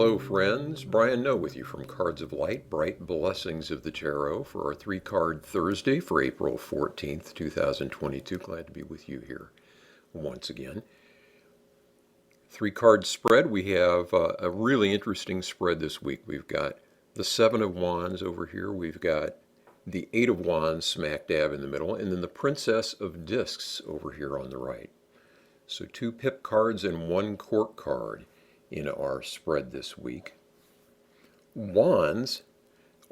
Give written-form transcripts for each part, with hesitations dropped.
Hello, friends. Brian Noe with you from Cards of Light, Bright Blessings of the Tarot for our three card Thursday for April 14th, 2022. Glad to be with you here once again. Three card spread. We have a really interesting spread this week. We've got the Seven of Wands over here. We've got the Eight of Wands smack dab in the middle, and then the Princess of Discs over here on the right. So two pip cards and one court card in our spread this week. Wands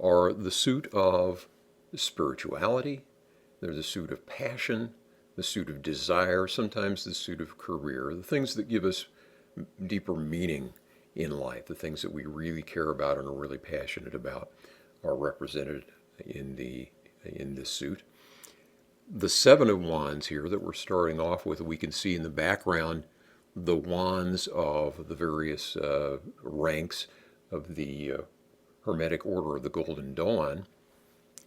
are the suit of spirituality, they're the suit of passion, the suit of desire, sometimes the suit of career, the things that give us deeper meaning in life, the things that we really care about and are really passionate about are represented in this suit. The Seven of Wands here that we're starting off with, we can see in the background the wands of the various ranks of the Hermetic Order of the Golden Dawn.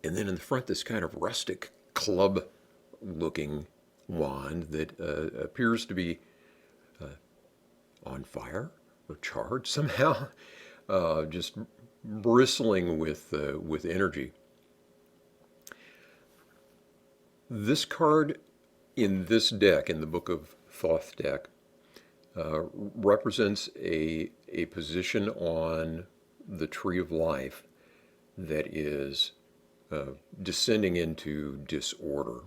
And then in the front, this kind of rustic club-looking wand that appears to be on fire or charged somehow, just bristling with energy. This card in this deck, in the Book of Thoth deck, represents a position on the tree of life that is descending into disorder,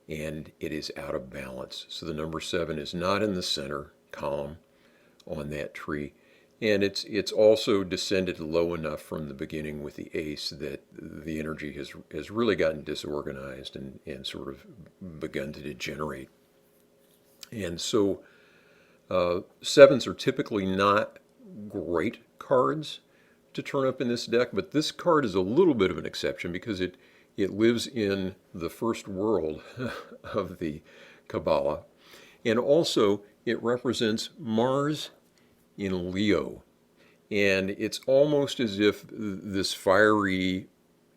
and it is out of balance. So the number 7 is not in the center column on that tree, and it's also descended low enough from the beginning with the ace that the energy has really gotten disorganized and sort of begun to degenerate. And so sevens are typically not great cards to turn up in this deck, but this card is a little bit of an exception because it lives in the first world of the Kabbalah. And also, it represents Mars in Leo. And it's almost as if this fiery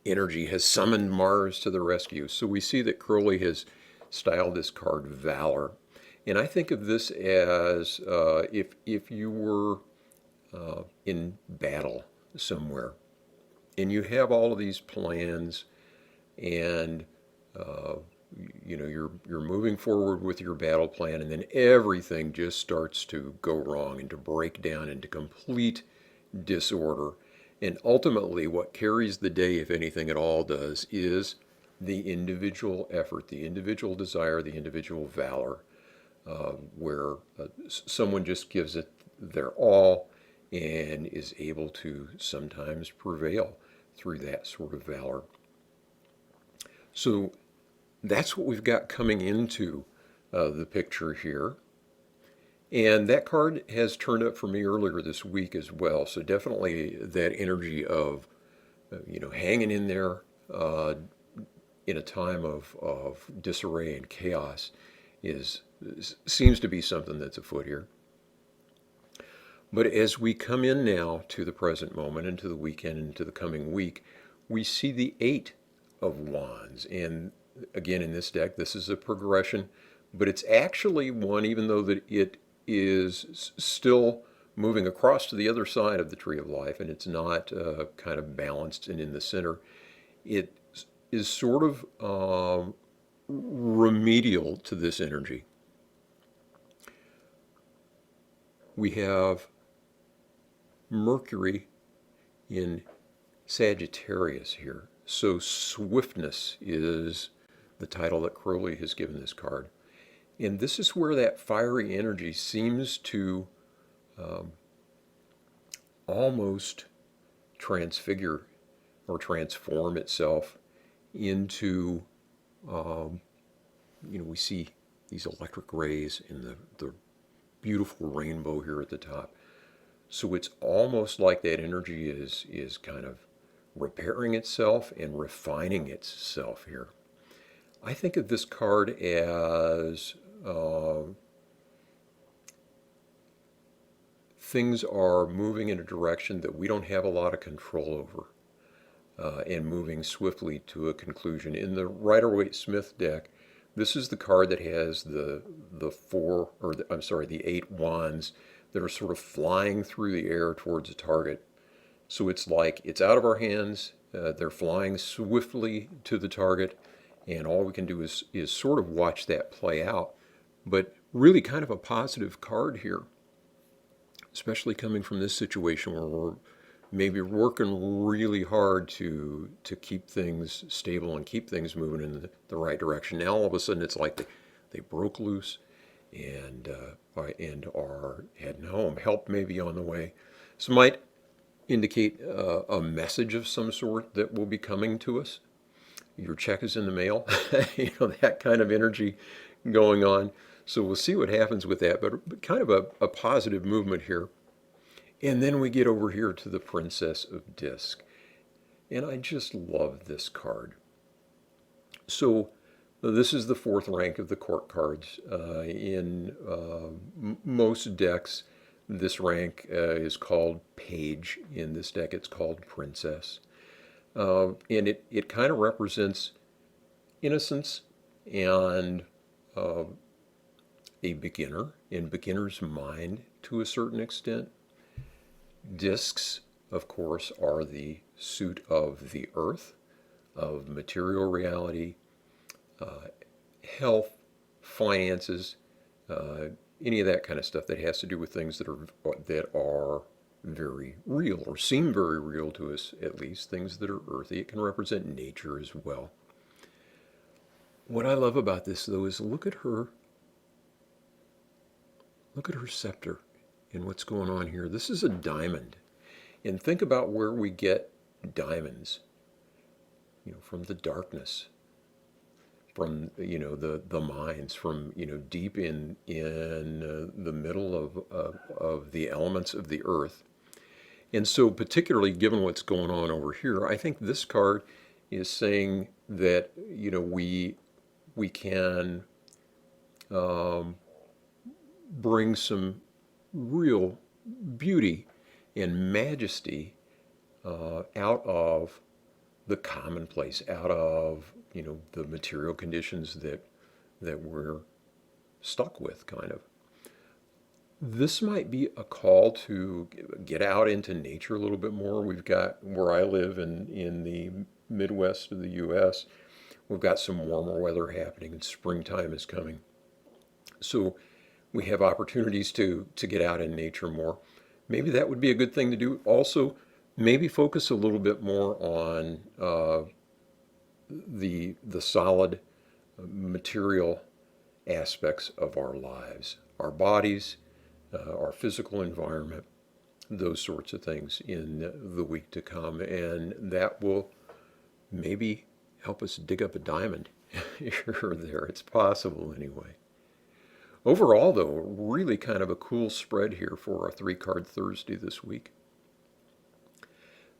energy has summoned Mars to the rescue. So we see that Crowley has styled this card Valor. And I think of this as if you were in battle somewhere and you have all of these plans and you're moving forward with your battle plan, and then everything just starts to go wrong and to break down into complete disorder. And ultimately what carries the day, if anything at all does, is the individual effort, the individual desire, the individual valor. Where someone just gives it their all and is able to sometimes prevail through that sort of valor. So that's what we've got coming into the picture here. And that card has turned up for me earlier this week as well. So definitely that energy of, hanging in there in a time of disarray and chaos seems to be something that's afoot here. But as we come in now to the present moment, into the weekend, into the coming week, we see the Eight of Wands. And again, in this deck, this is a progression, but it's actually one, even though that it is still moving across to the other side of the Tree of Life, and it's not kind of balanced and in the center. It is sort of remedial to this energy. We have Mercury in Sagittarius here. So swiftness is the title that Crowley has given this card. And this is where that fiery energy seems to almost transfigure or transform itself into, we see these electric rays in the beautiful rainbow here at the top. So it's almost like that energy is kind of repairing itself and refining itself here. I think of this card as things are moving in a direction that we don't have a lot of control over, and moving swiftly to a conclusion. In the Rider-Waite-Smith deck, this is the card that has the Eight Wands that are sort of flying through the air towards a target. So it's like it's out of our hands, they're flying swiftly to the target, and all we can do is sort of watch that play out. But really kind of a positive card here, especially coming from this situation where we're maybe working really hard to keep things stable and keep things moving in the right direction. Now all of a sudden it's like they broke loose and are heading home. Help may be on the way. So might indicate a message of some sort that will be coming to us. Your check is in the mail. That kind of energy going on. So we'll see what happens with that, but kind of a positive movement here. And then we get over here to the Princess of Disc. And I just love this card. So this is the fourth rank of the court cards. In most decks, this rank is called Page. In this deck, it's called Princess. And it kind of represents innocence and a beginner in beginner's mind to a certain extent. Discs, of course, are the suit of the earth, of material reality, health, finances, any of that kind of stuff that has to do with things that are very real or seem very real to us, at least things that are earthy. It can represent nature as well. What I love about this, though, is look at her scepter and what's going on here. This is a diamond. And think about where we get diamonds, from the darkness, from, the mines, from, deep in the middle of the elements of the earth. And so particularly given what's going on over here, I think this card is saying that, we can bring some real beauty and majesty out of the commonplace, out of the material conditions that we're stuck with, kind of. This might be a call to get out into nature a little bit more. We've got, where I live in the Midwest of the U.S., we've got some warmer weather happening and springtime is coming. So we have opportunities to get out in nature more. Maybe that would be a good thing to do. Also, maybe focus a little bit more on the solid material aspects of our lives, our bodies, our physical environment, those sorts of things in the week to come. And that will maybe help us dig up a diamond here or there. It's possible anyway. Overall, though, really kind of a cool spread here for our 3-card Thursday this week.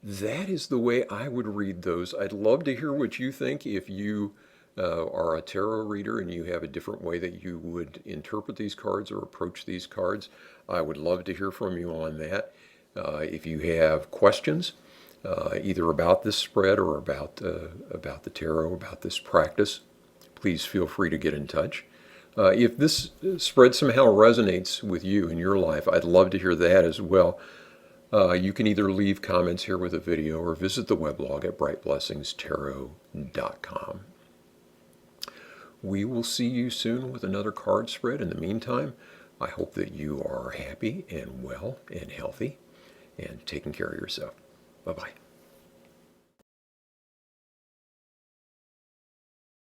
That is the way I would read those. I'd love to hear what you think. If you are a tarot reader and you have a different way that you would interpret these cards or approach these cards, I would love to hear from you on that. If you have questions, either about this spread or about the tarot, about this practice, please feel free to get in touch. If this spread somehow resonates with you in your life, I'd love to hear that as well. You can either leave comments here with a video or visit the weblog at brightblessingstarot.com. We will see you soon with another card spread. In the meantime, I hope that you are happy and well and healthy and taking care of yourself. Bye-bye.